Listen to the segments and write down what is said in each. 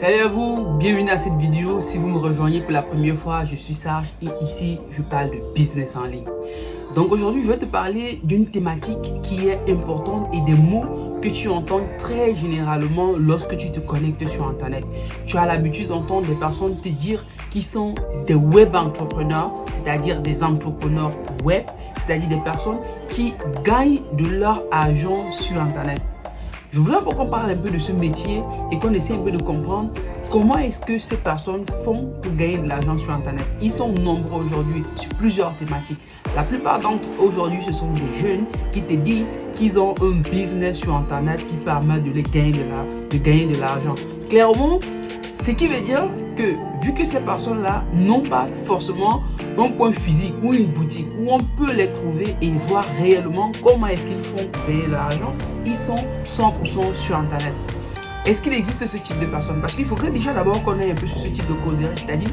Salut à vous, bienvenue à cette vidéo. Si vous me rejoignez pour la première fois, je suis Sarge et ici je parle de business en ligne. Donc aujourd'hui je vais te parler d'une thématique qui est importante et des mots que tu entends très généralement lorsque tu te connectes sur internet. Tu as l'habitude d'entendre des personnes te dire qu'ils sont des web entrepreneurs, c'est-à-dire des entrepreneurs web, c'est-à-dire des personnes qui gagnent de leur argent sur internet. Je voulais qu'on parle un peu de ce métier et qu'on essaie un peu de comprendre comment est-ce que ces personnes font pour gagner de l'argent sur internet. Ils sont nombreux aujourd'hui sur plusieurs thématiques. La plupart d'entre eux aujourd'hui, ce sont des jeunes qui te disent qu'ils ont un business sur internet qui permet de gagner de l'argent. Clairement, ce qui veut dire que vu que ces personnes-là n'ont pas forcément un point physique ou une boutique où on peut les trouver et voir réellement comment est-ce qu'ils font gagner de l'argent, ils sont 100% sur internet. Est-ce qu'il existe ce type de personnes? Parce qu'il faudrait déjà d'abord qu'on ait un peu sur ce type de causerie, c'est-à-dire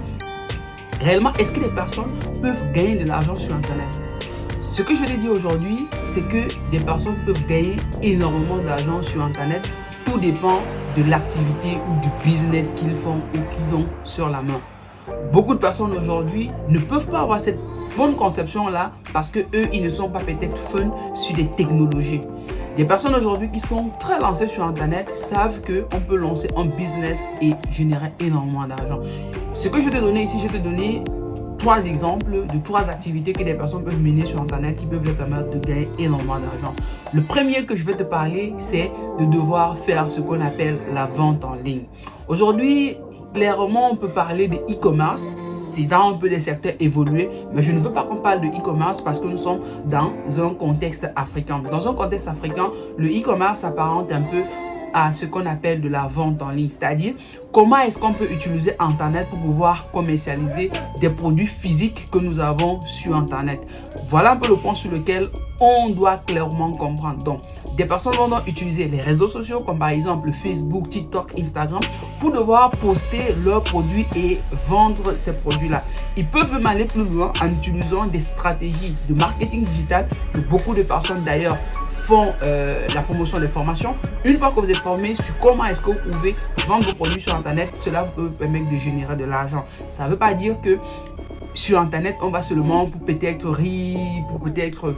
réellement est-ce que les personnes peuvent gagner de l'argent sur internet? Ce que je vais te dire aujourd'hui, c'est que des personnes peuvent gagner énormément d'argent sur internet. Tout dépend de l'activité ou du business qu'ils font ou qu'ils ont sur la main. Beaucoup de personnes aujourd'hui ne peuvent pas avoir cette bonne conception là parce que eux ils ne sont pas peut-être fun sur des technologies. Des personnes aujourd'hui qui sont très lancées sur internet savent qu'on peut lancer un business et générer énormément d'argent. Ce que je vais te donner ici, je vais te donner 3 exemples de 3 activités que des personnes peuvent mener sur internet qui peuvent leur permettre de gagner énormément d'argent. Le premier que je vais te parler, c'est de devoir faire ce qu'on appelle la vente en ligne. Aujourd'hui, clairement, on peut parler de e-commerce. C'est dans un peu des secteurs évolués, mais je ne veux pas qu'on parle de e-commerce parce que nous sommes dans un contexte africain. Dans un contexte africain, le e-commerce s'apparente un peu à ce qu'on appelle de la vente en ligne, c'est-à-dire comment est-ce qu'on peut utiliser internet pour pouvoir commercialiser des produits physiques que nous avons sur internet. Voilà un peu le point sur lequel on doit clairement comprendre. Donc, des personnes vont donc utiliser les réseaux sociaux comme par exemple Facebook, TikTok, Instagram pour devoir poster leurs produits et vendre ces produits-là. Ils peuvent même aller plus loin en utilisant des stratégies de marketing digital que beaucoup de personnes d'ailleurs font la promotion des formations. Une fois que vous êtes formé sur comment est-ce que vous pouvez vendre vos produits sur internet, cela peut vous permettre de générer de l'argent. Ça ne veut pas dire que sur internet on va seulement pour peut-être rire, pour peut-être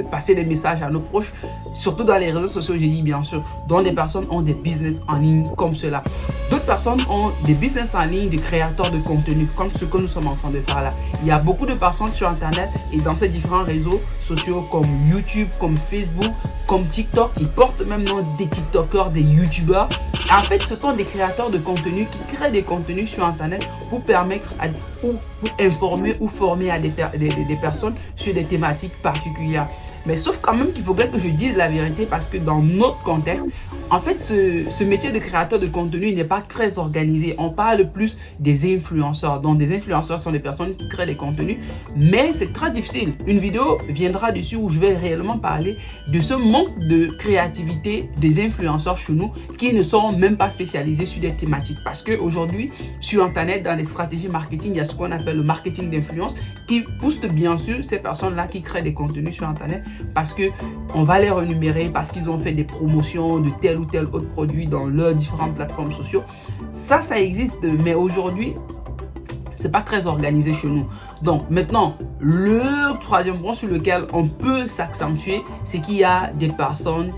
passer des messages à nos proches, surtout dans les réseaux sociaux, j'ai dit bien sûr, dont des personnes ont des business en ligne comme cela. D'autres personnes ont des business en ligne de créateurs de contenu, comme ce que nous sommes en train de faire là. Il y a beaucoup de personnes sur internet et dans ces différents réseaux sociaux comme YouTube, comme Facebook, comme TikTok, ils portent même nom des TikTokers, des YouTubers. En fait, ce sont des créateurs de contenu qui créent des contenus sur internet pour permettre pour informer ou former à des personnes sur des thématiques particulières. Mais sauf quand même qu'il faudrait que je dise la vérité parce que dans notre contexte, en fait, ce métier de créateur de contenu n'est pas très organisé. On parle plus des influenceurs. Donc, des influenceurs sont des personnes qui créent des contenus, mais c'est très difficile. Une vidéo viendra dessus où je vais réellement parler de ce manque de créativité des influenceurs chez nous qui ne sont même pas spécialisés sur des thématiques. Parce qu'aujourd'hui, sur Internet, dans les stratégies marketing, il y a ce qu'on appelle le marketing d'influence qui pousse bien sûr ces personnes-là qui créent des contenus sur Internet parce qu'on va les rémunérer parce qu'ils ont fait des promotions de tel ou tel autre produit dans leurs différentes plateformes sociaux. Ça existe, mais aujourd'hui, c'est pas très organisé chez nous. Donc maintenant, le troisième point sur lequel on peut s'accentuer, c'est qu'il y a des personnes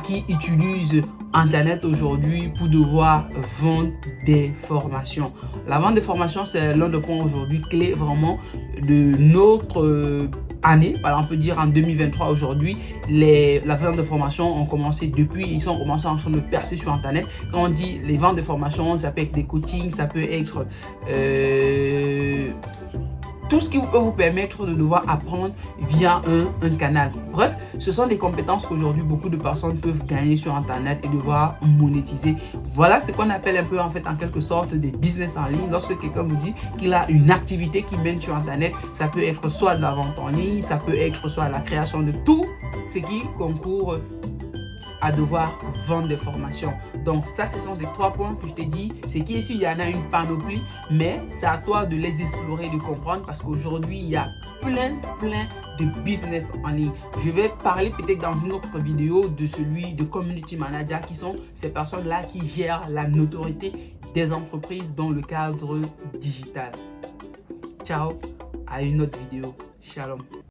qui utilisent Internet aujourd'hui pour devoir vendre des formations. La vente des formations, c'est l'un des points aujourd'hui clés vraiment de notre année. Alors on peut dire en 2023 aujourd'hui, la vente de formation ont commencé depuis, ils sont commencé en train de percer sur internet. Quand on dit les ventes de formation, ça peut être des coachings, ça peut être tout ce qui peut vous permettre de devoir apprendre via un canal. Bref, ce sont des compétences qu'aujourd'hui beaucoup de personnes peuvent gagner sur internet et devoir monétiser. Voilà ce qu'on appelle un peu en fait en quelque sorte des business en ligne. Lorsque quelqu'un vous dit qu'il a une activité qui mène sur internet, ça peut être soit de la vente en ligne, ça peut être soit la création de tout ce qui concourt à devoir vendre des formations. Donc ça, ce sont des 3 points que je t'ai dit. C'est qu'ici, il y en a une panoplie, mais c'est à toi de les explorer, de comprendre, parce qu'aujourd'hui, il y a plein de business en ligne. Je vais parler peut-être dans une autre vidéo de celui de community manager, qui sont ces personnes-là qui gèrent la notoriété des entreprises dans le cadre digital. Ciao, à une autre vidéo. Shalom.